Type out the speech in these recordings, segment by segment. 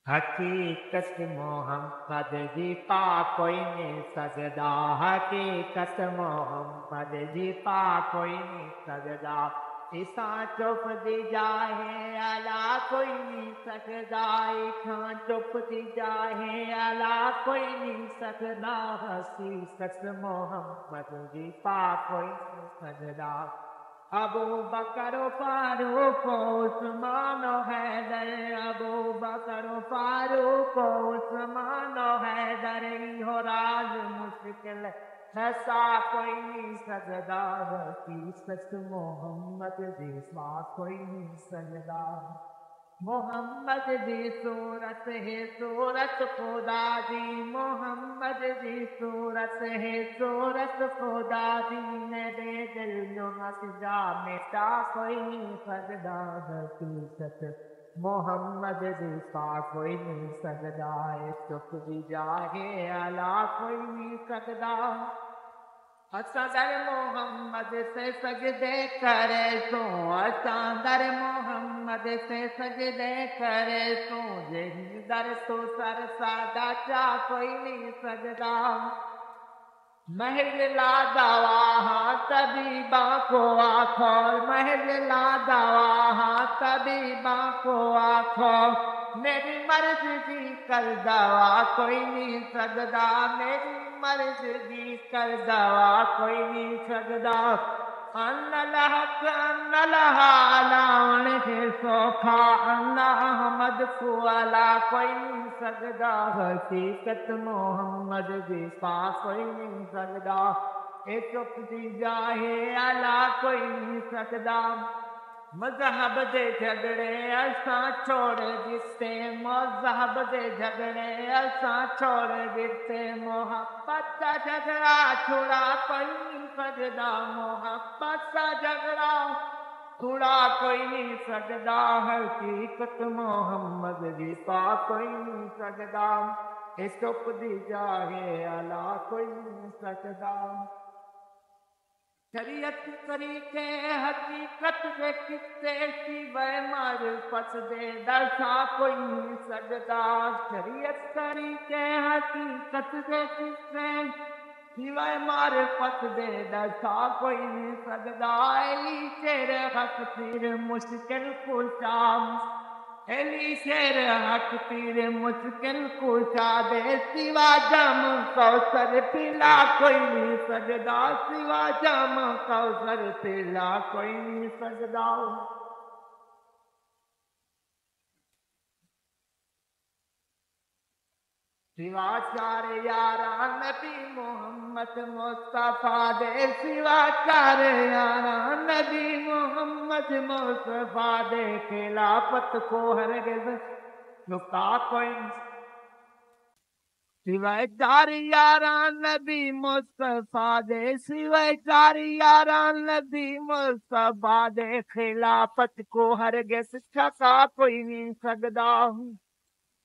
حقیقت محمد جی پا کوئی نہیں سجدہ، حقیقت محمد جی پا کوئی نہیں سجدہ، اساں چپ دی جاہے الا کوئی نہیں سجدہ، اساں چپ دی جاہے الا کوئی نہیں سجدہ، حقیقت محمد جی پا کوئی نہیں سجدہ۔ ابو بکر و فاروق و عثمان و حیدر، ابو بکر و فاروق و عثمان و حیدر، ہو راز مشکل ایسا کوئی نہیں سجدہ، حقیقت محمد جی پا کوئی نہیں سجدہ۔ محمد دی صورت ہے صورت خدا دی، محمد دی صورت ہے صورت خدا دی، میرے دل جو ہنس جا مٹا کوئی نہیں سجدہ، حقیقت محمد دی پا کوئی نہیں سجدہ، چپ بھی جاہے الا کوئی نہیں سجدہ۔ اساں در محمد سے سجدے کرے سو، اساں در محمد سے سجدے کرے سو، جہی در تو سر سادہ چا کوئی نہیں سجدہ۔ محل لا دوا طبیباں کو آکھو، محل لا دوا طبیباں کو آکھو، میری مرضی کر دوا کوئی نہیں سجدہ، میری مرضی کر دوا کوئی نہیں سجدہ۔ ان الحق ان لہا لاؤن سوکھا، ان احمد کو علا کوئی نہیں سجدہ، حقیقت محمد جی پا کوئی نہیں سجدہ، اے چپ دی جاہے علا کوئی نہیں سجدہ۔ مذہب دے جھگڑے اساں چھوڑ دتے، مذہب دے جھگڑے اساں چھوڑ دتے، محبت دا جھگڑا چھڑا کوئی نہیں سجدہ، محبت دا جھگڑا چھڑا کوئی نہیں سجدہ، حقیقت محمد جی پا کوئی نہیں سجدہ، اے چپ دی جاہے الا کوئی نہیں سجدہ۔ شریعت طریقے حقیقت دے قصے سوائے معرفت دے درسا کوئی نہیں سجدہ، شریعت طریقے حقیقت دے قصے سوائے معرفت دے درسا کوئی نہیں سجدہ، علی شیر حق پیر مشکل کشا، علی شیر حق پیر مشکل کشا دے، سوا جام کوثر پلا کوئی نہیں سجدہ، سوا جام کوثر پلا کوئی نہیں سجدہ۔ سوا چار یاراں نبی محمد مصطفیٰ دے، سوا چار یاراں نبی محمد مصطفیٰ دے، خلافت کو ہرگز جھکا کوئی نہیں، سوائے چار یاراں نبی مصطفیٰ دے، سوائے چار یاراں نبی مصطفیٰ دے، خلافت کو ہرگز جھکا کوئی نہیں سجدہ،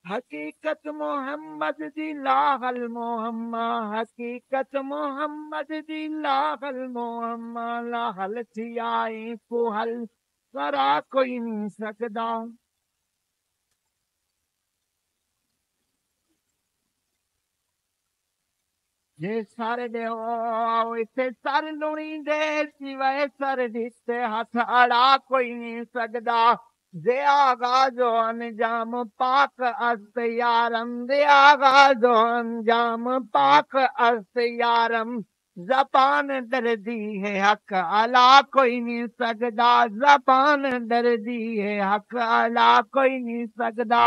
حقیقت محمد دی لاغل محمد، حقیقت محمد دی لاغل محمد، لاغل تھیائی کو حل کرا کوئی نہیں سجدہ۔ جے سر دے ہو اسے سر لونی دے، سوائے سر دیتے ہاتھ اڑا کوئی نہیں سجدہ، دے آغاز و انجام پاک است یارم، دے آغاز و انجام پاک است یارم، زبان دردی ہے حق الا کوئی نہیں سجدہ، زبان دردی ہے حق الا کوئی نہیں سجدہ۔